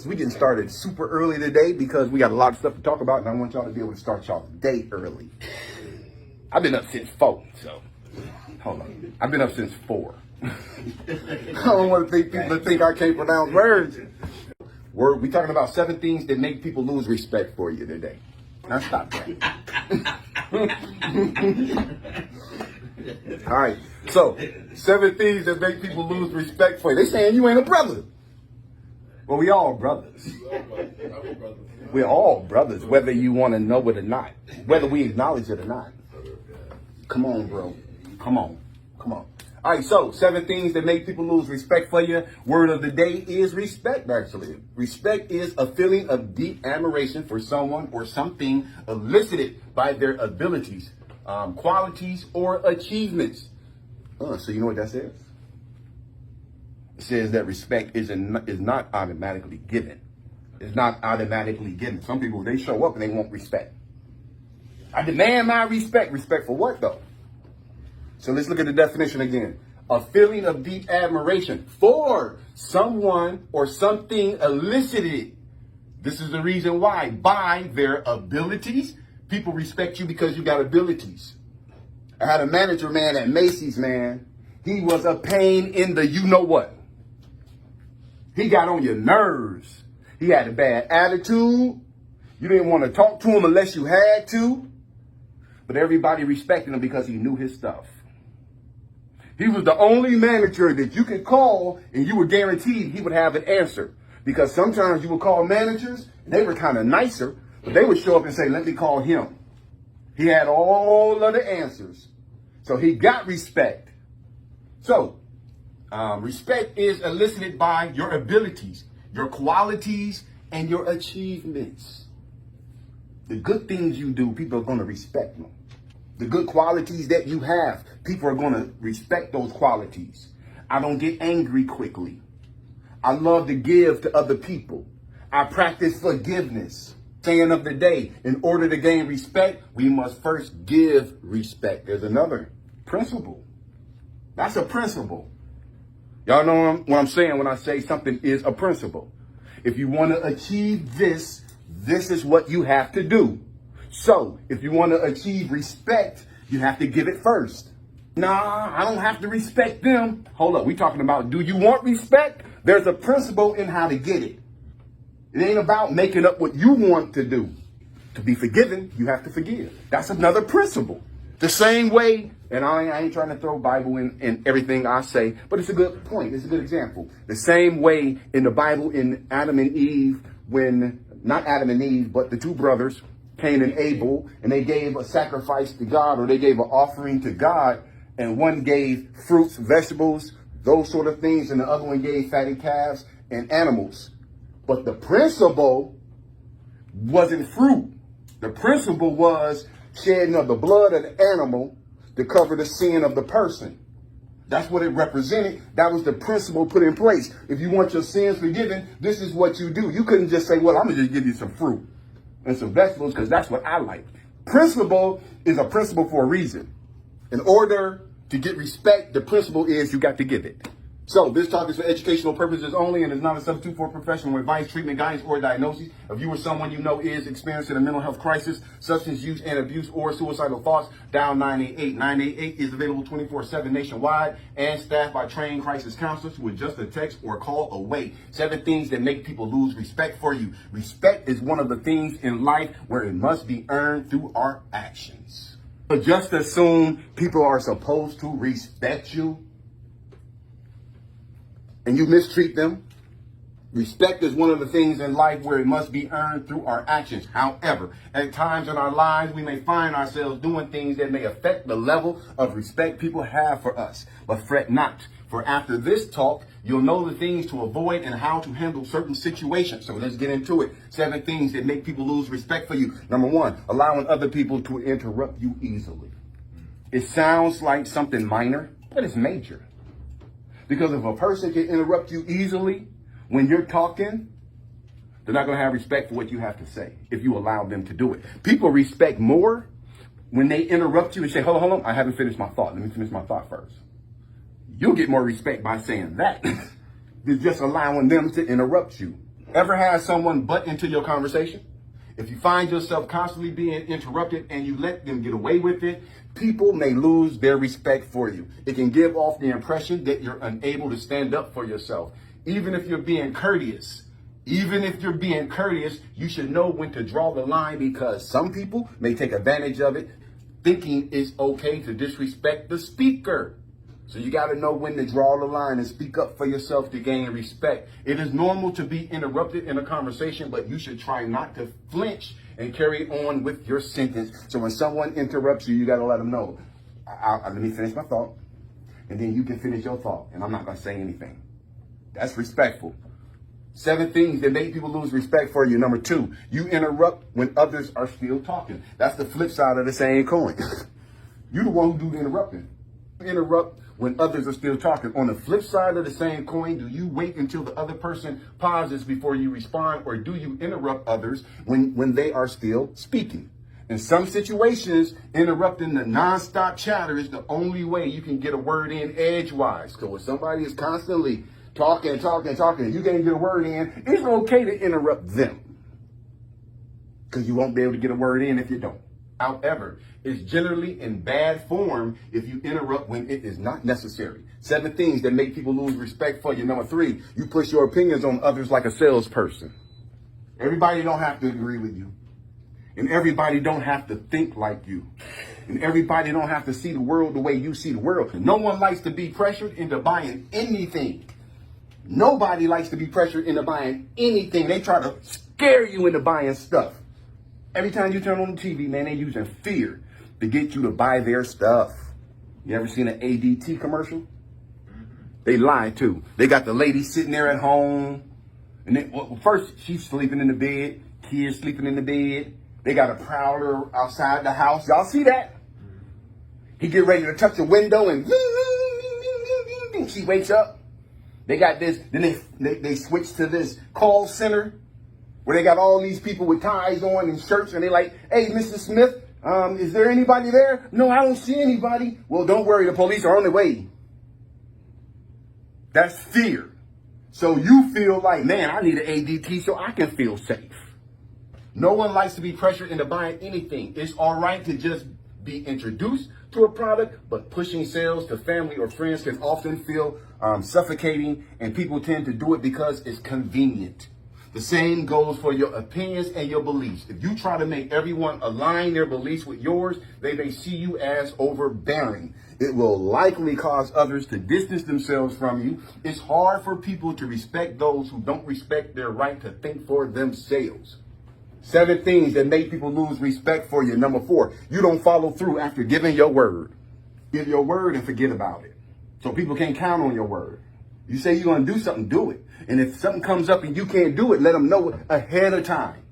because we getting started super early today because we got a lot of stuff to talk about, and I want y'all to be able to start y'all day early. I've been up since 4, so hold on. I've been up since 4. I don't want to think people think I can't pronounce words. We talking about 7 things that make people lose respect for you today. Now stop that. All right. So 7 things that make people lose respect for you. They saying you ain't a brother. Well, we all brothers. We're all brothers, whether you want to know it or not, whether we acknowledge it or not. Come on, bro. Come on. All right, so 7 things that make people lose respect for you. Word of the day is respect, actually. Respect is a feeling of deep admiration for someone or something elicited by their abilities, qualities, or achievements. So you know what that says? It says that respect is not automatically given. It's not automatically given. Some people, they show up and they want respect. I demand my respect. Respect for what, though? So let's look at the definition again. A feeling of deep admiration for someone or something elicited. This is the reason why. By their abilities. People respect you because you got abilities. I had a manager, man, at Macy's, man. He was a pain in the you-know-what. He got on your nerves. He had a bad attitude. You didn't want to talk to him unless you had to. But everybody respected him because he knew his stuff. He was the only manager that you could call and you were guaranteed he would have an answer. Because sometimes you would call managers and they were kind of nicer, but they would show up and say, let me call him. He had all of the answers. So he got respect. So respect is elicited by your abilities, your qualities, and your achievements. The good things you do, people are going to respect them. The good qualities that you have, people are going to respect those qualities. I don't get angry quickly. I love to give to other people. I practice forgiveness. Saying of the day, in order to gain respect, we must first give respect. There's another principle. That's a principle. Y'all know what I'm saying when I say something is a principle. If you want to achieve this, this is what you have to do. So if you want to achieve respect, you have to give it first. Nah, I don't have to respect them. Hold up. We talking about, do you want respect? There's a principle in how to get it. It ain't about making up what you want to do. To be forgiven, you have to forgive. That's another principle. The same way, and I ain't trying to throw Bible in everything I say, but it's a good point. It's a good example. The same way in the Bible in Adam and Eve, when, not Adam and Eve, but the 2 brothers, Cain and Abel, and they gave a sacrifice to God, or they gave an offering to God, and one gave fruits, vegetables, those sort of things, and the other one gave fatted calves and animals. But the principle wasn't fruit. The principle was shedding of the blood of the animal to cover the sin of the person. That's what it represented. That was the principle put in place. If you want your sins forgiven, this is what you do. You couldn't just say, well, I'm going to just give you some fruit and some vegetables because that's what I like. Principle is a principle for a reason. In order to get respect, the principle is you got to give it. So this talk is for educational purposes only and is not a substitute for professional advice, treatment, guidance, or diagnosis. If you or someone you know is experiencing a mental health crisis, substance use and abuse, or suicidal thoughts, dial 988. 988 is available 24/7 nationwide and staffed by trained crisis counselors with just a text or call away. 7 things that make people lose respect for you. Respect is one of the things in life where it must be earned through our actions. But just assume people are supposed to respect you and you mistreat them. Respect is one of the things in life where it must be earned through our actions. However, at times in our lives, we may find ourselves doing things that may affect the level of respect people have for us. But fret not, for after this talk, you'll know the things to avoid and how to handle certain situations. So let's get into it. 7 things that make people lose respect for you. Number 1, allowing other people to interrupt you easily. It sounds like something minor, but it's major. Because if a person can interrupt you easily when you're talking, they're not going to have respect for what you have to say if you allow them to do it. People respect more when they interrupt you and say, hold on, I haven't finished my thought. Let me finish my thought first. You'll get more respect by saying that than just allowing them to interrupt you. Ever had someone butt into your conversation? If you find yourself constantly being interrupted and you let them get away with it, people may lose their respect for you. It can give off the impression that you're unable to stand up for yourself. Even if you're being courteous, you should know when to draw the line, because some people may take advantage of it, thinking it's okay to disrespect the speaker. So you got to know when to draw the line and speak up for yourself to gain respect. It is normal to be interrupted in a conversation, but you should try not to flinch and carry on with your sentence. So when someone interrupts you, you got to let them know, let me finish my thought, and then you can finish your thought, and I'm not going to say anything. That's respectful. 7 things that make people lose respect for you. Number 2, you interrupt when others are still talking. That's the flip side of the same coin. You're the one who do the interrupting. You interrupt when others are still talking. On the flip side of the same coin, do you wait until the other person pauses before you respond, or do you interrupt others when they are still speaking? In some situations, interrupting the nonstop chatter is the only way you can get a word in edgewise. So if somebody is constantly talking, and you can't get a word in, it's okay to interrupt them, because you won't be able to get a word in if you don't. However, it's generally in bad form if you interrupt when it is not necessary. 7 things that make people lose respect for you. Number 3, you push your opinions on others like a salesperson. Everybody don't have to agree with you. And everybody don't have to think like you. And everybody don't have to see the world the way you see the world. No one likes to be pressured into buying anything. Nobody likes to be pressured into buying anything. They try to scare you into buying stuff. Every time you turn on the TV, man, they're using fear to get you to buy their stuff. You ever seen an ADT commercial? They lie too. They got the lady sitting there at home, and then, first she's sleeping in the bed, kids sleeping in the bed. They got a prowler outside the house. Y'all see that? He get ready to touch the window, and she wakes up. They got this. Then they switch to this call center, where they got all these people with ties on and shirts, and they like, hey, Mrs. Smith, is there anybody there? No, I don't see anybody. Well, don't worry, the police are on their way. That's fear. So you feel like, man, I need an ADT so I can feel safe. No one likes to be pressured into buying anything. It's all right to just be introduced to a product, but pushing sales to family or friends can often feel suffocating, and people tend to do it because it's convenient. The same goes for your opinions and your beliefs. If you try to make everyone align their beliefs with yours, they may see you as overbearing. It will likely cause others to distance themselves from you. It's hard for people to respect those who don't respect their right to think for themselves. 7 things that make people lose respect for you. Number 4, you don't follow through after giving your word. Give your word and forget about it. So people can't count on your word. You say you're going to do something, do it. And if something comes up and you can't do it, let them know ahead of time.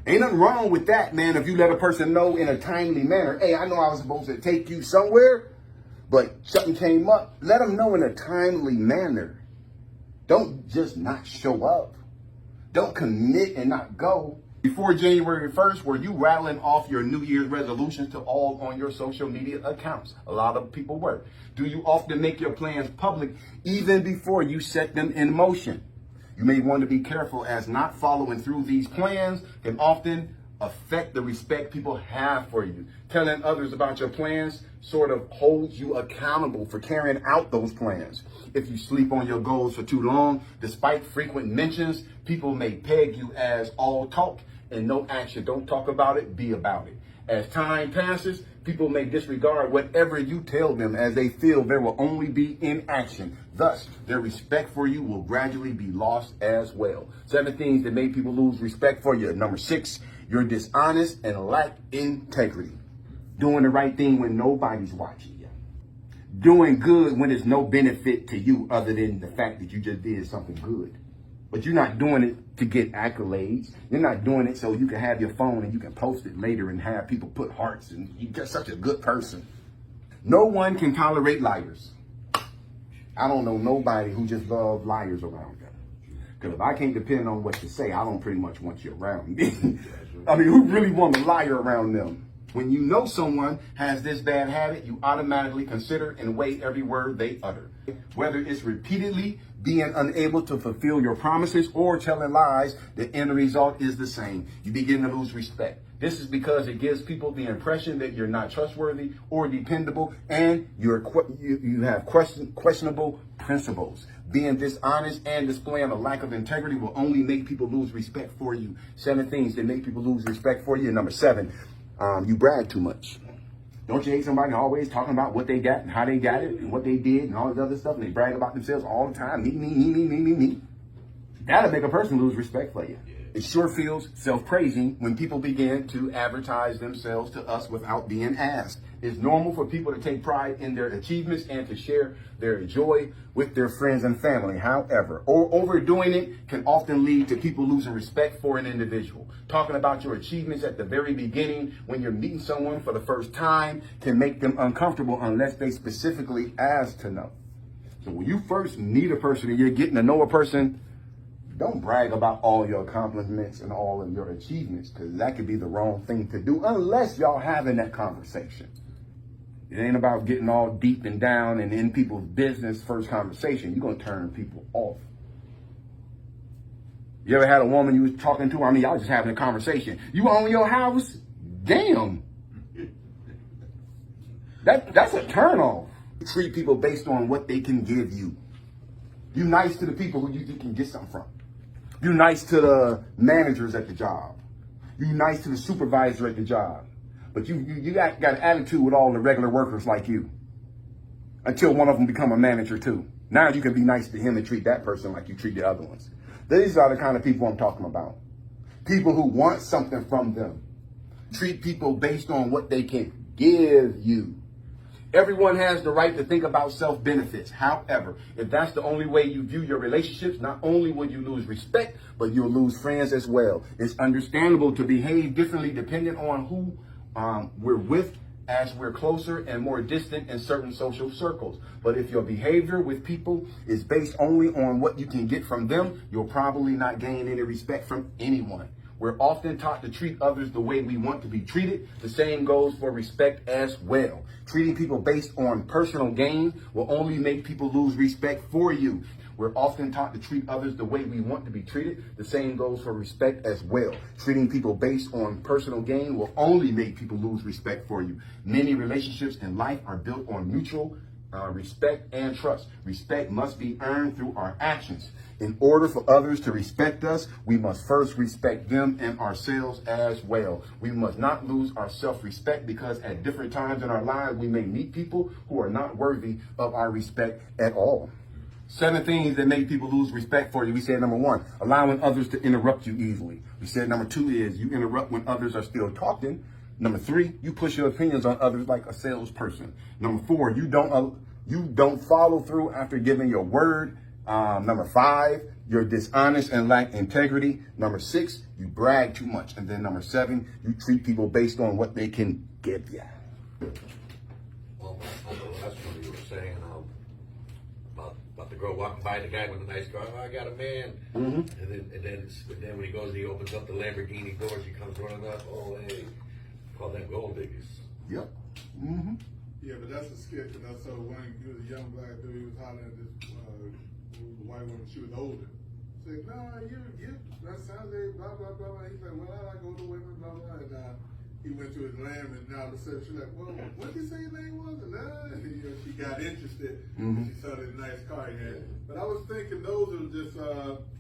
Ain't nothing wrong with that, man, if you let a person know in a timely manner. Hey, I know I was supposed to take you somewhere, but something came up. Let them know in a timely manner. Don't just not show up. Don't commit and not go. Before January 1st, were you rattling off your New Year's resolutions to all on your social media accounts? A lot of people were. Do you often make your plans public even before you set them in motion? You may want to be careful, as not following through these plans can often affect the respect people have for you. Telling others about your plans sort of holds you accountable for carrying out those plans. If you sleep on your goals for too long, despite frequent mentions, people may peg you as all talk and no action. Don't talk about it, be about it. As time passes, people may disregard whatever you tell them, as they feel there will only be inaction. Thus, their respect for you will gradually be lost as well. 7 things that make people lose respect for you. Number 6, you're dishonest and lack integrity. Doing the right thing when nobody's watching you. Doing good when there's no benefit to you other than the fact that you just did something good. But you're not doing it to get accolades. You're not doing it so you can have your phone and you can post it later and have people put hearts, and you're just such a good person. No one can tolerate liars. I don't know nobody who just loves liars around them. Because if I can't depend on what you say, I don't pretty much want you around me. I mean, who really want a liar around them? When you know someone has this bad habit, you automatically consider and weigh every word they utter. Whether it's repeatedly being unable to fulfill your promises or telling lies, the end result is the same. You begin to lose respect. This is because it gives people the impression that you're not trustworthy or dependable, and you have questionable principles. Being dishonest and displaying a lack of integrity will only make people lose respect for you. 7 things that make people lose respect for you. Number 7, you brag too much. Don't you hate somebody always talking about what they got and how they got it and what they did and all this other stuff, and they brag about themselves all the time? Me. That'll make a person lose respect for you. It sure feels self-praising when people begin to advertise themselves to us without being asked. It's normal for people to take pride in their achievements and to share their joy with their friends and family. However, overdoing it can often lead to people losing respect for an individual. Talking about your achievements at the very beginning when you're meeting someone for the first time can make them uncomfortable unless they specifically ask to know. So when you first meet a person and you're getting to know a person, don't brag about all your accomplishments and all of your achievements, because that could be the wrong thing to do unless y'all having that conversation. It ain't about getting all deep and down and in people's business first conversation. You're going to turn people off. You ever had a woman you was talking to? I mean, y'all just having a conversation. You own your house? Damn. That's a turn off. Treat people based on what they can give you. You nice to the people who you can get something from. You nice to the managers at the job. You nice to the supervisor at the job. But you got an attitude with all the regular workers like you. Until one of them become a manager too. Now you can be nice to him and treat that person like you treat the other ones. These are the kind of people I'm talking about. People who want something from them. Treat people based on what they can give you. Everyone has the right to think about self-benefits. However, if that's the only way you view your relationships, not only will you lose respect, but you'll lose friends as well. It's understandable to behave differently depending on who we're with, as we're closer and more distant in certain social circles. But if your behavior with people is based only on what you can get from them, you'll probably not gain any respect from anyone. We're often taught to treat others the way we want to be treated. The same goes for respect as well. Treating people based on personal gain will only make people lose respect for you. We're often taught to treat others the way we want to be treated. The same goes for respect as well. Treating people based on personal gain will only make people lose respect for you. Many relationships in life are built on mutual respect and trust. Respect must be earned through our actions. In order for others to respect us, we must first respect them and ourselves as well. We must not lose our self-respect because at different times in our lives, we may meet people who are not worthy of our respect at all. 7 things that make people lose respect for you. We said number 1, allowing others to interrupt you easily. We said number 2 is you interrupt when others are still talking. Number 3, you push your opinions on others like a salesperson. Number 4, you don't follow through after giving your word. Number 5, you're dishonest and lack integrity. Number 6, you brag too much. And then number 7, you treat people based on what they can give you. Well, that's what you were saying about the girl walking by the guy with a nice car. Oh, I got a man. Mm-hmm. And then when he goes, he opens up the Lamborghini doors. He comes running up. Oh, hey, call them gold diggers. Yep. Mm-hmm. Yeah, but that's a skit, you know. So when he was a young black dude, he was hollering at this white woman. She was older. Said, "Nah, you that sounds like blah blah blah." He's like, "Well, I like older women, blah blah." And he went to his lamb, and now all of a sudden she's like, "Well, what did you say your name was?" And you know, she got interested. Mm-hmm. She saw this nice car he had. But I was thinking those are just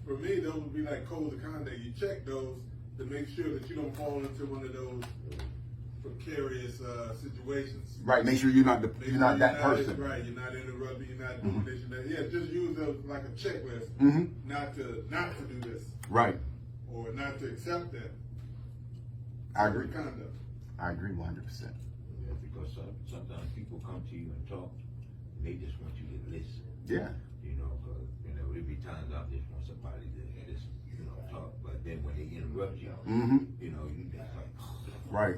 for me. Those would be like codes of conduct. You check those to make sure that you don't fall into one of those precarious situations. Right, make sure you're not that person. Right, you're not interrupting, you're not doing this, you're not, yeah, just use those like a checklist, not to do this. Right. Or not to accept that. I agree. Conduct. I agree 100%. Yeah, because sometimes people come to you and talk, and they just want you to listen. Yeah. You know, because there'll be times I just want somebody to just talk, but then when they interrupt you, you just like. Right.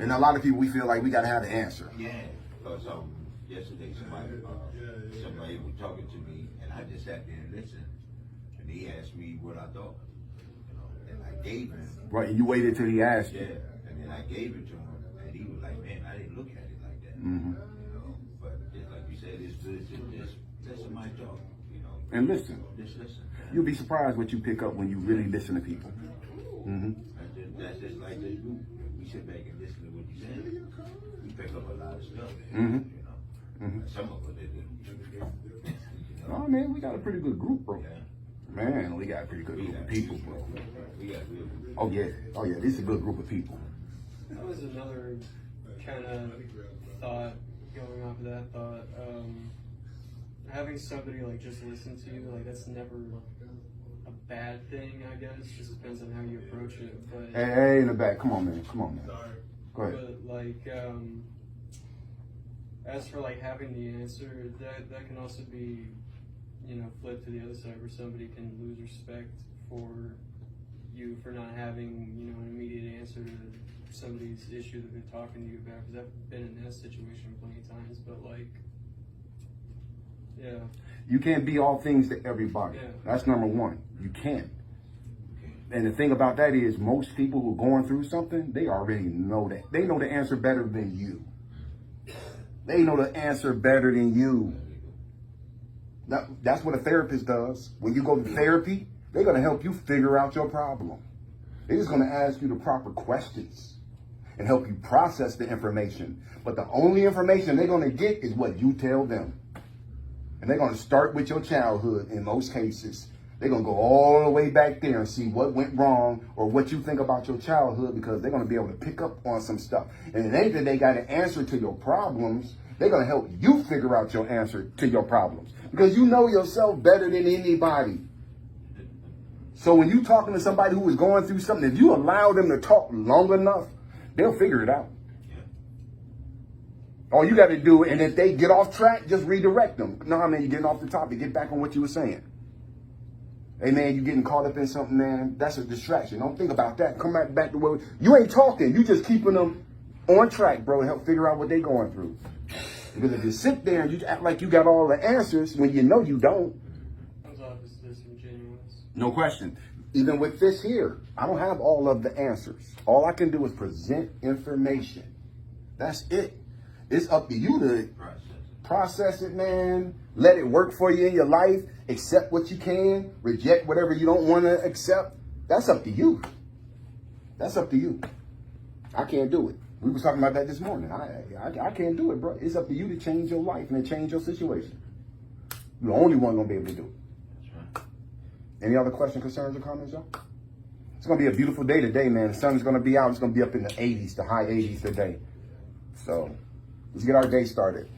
And a lot of people, we feel like we got to have the answer. Yeah, because yesterday somebody was talking to me, and I just sat there and listened, and he asked me what I thought, and I gave him. Right, and you waited till he asked you. Yeah, and then I gave it to him, and he was like, "Man, I didn't look at it like that." Mm-hmm. But just like you said, it's good to just let somebody talk, you know. And listen. Just listen. You'll be surprised what you pick up when you really listen to people. Mm-hmm. That's just like this group. We sit back and listen to what you're saying. We pick up a lot of stuff. Mm-hmm. You know, Mm-hmm. some of it, you know. Oh man, we got a pretty good group, bro. Yeah. Man, we got a pretty good group of people, bro. We got good. Oh yeah, this is a good group of people. That was another kind of thought, going off of that thought. Having somebody like just listen to you, like that's never a bad thing, I guess. Just depends on how you approach it. But Hey, in the back, come on, man. Go ahead. But like, as for like having the answer, that can also be, you know, flipped to the other side where somebody can lose respect for you for not having, you know, an immediate answer to somebody's issue that they're talking to you about. Because I've been in that situation plenty of times, but like, yeah. You can't be all things to everybody. Yeah. That's number one. You can't. And the thing about that is most people who are going through something, they already know that. They know the answer better than you. They know the answer better than you. That's what a therapist does. When you go to therapy, they're going to help you figure out your problem. They're just going to ask you the proper questions and help you process the information. But the only information they're going to get is what you tell them. And they're going to start with your childhood in most cases. They're going to go all the way back there and see what went wrong or what you think about your childhood, because they're going to be able to pick up on some stuff. And it ain't that they got an answer to your problems. They're going to help you figure out your answer to your problems, because you know yourself better than anybody. So when you're talking to somebody who is going through something, if you allow them to talk long enough, they'll figure it out. All you got to do, and if they get off track, just redirect them. No, man, you're getting off the topic. Get back on what you were saying. Hey, man, you getting caught up in something, man. That's a distraction. Don't think about that. Come back to where you ain't talking. You just keeping them on track, bro, and help figure out what they going through. Because if you sit there and you act like you got all the answers when you know you don't. Comes off as disingenuous. No question. Even with this here, I don't have all of the answers. All I can do is present information. That's it. It's up to you to process it, man. Let it work for you in your life. Accept what you can. Reject whatever you don't want to accept. That's up to you. That's up to you. I can't do it. We were talking about that this morning. I can't do it, bro. It's up to you to change your life and to change your situation. You're the only one going to be able to do it. That's right. Any other questions, concerns, or comments, y'all? It's going to be a beautiful day today, man. The sun's going to be out. It's going to be up in the 80s, the high 80s today. So let's get our day started.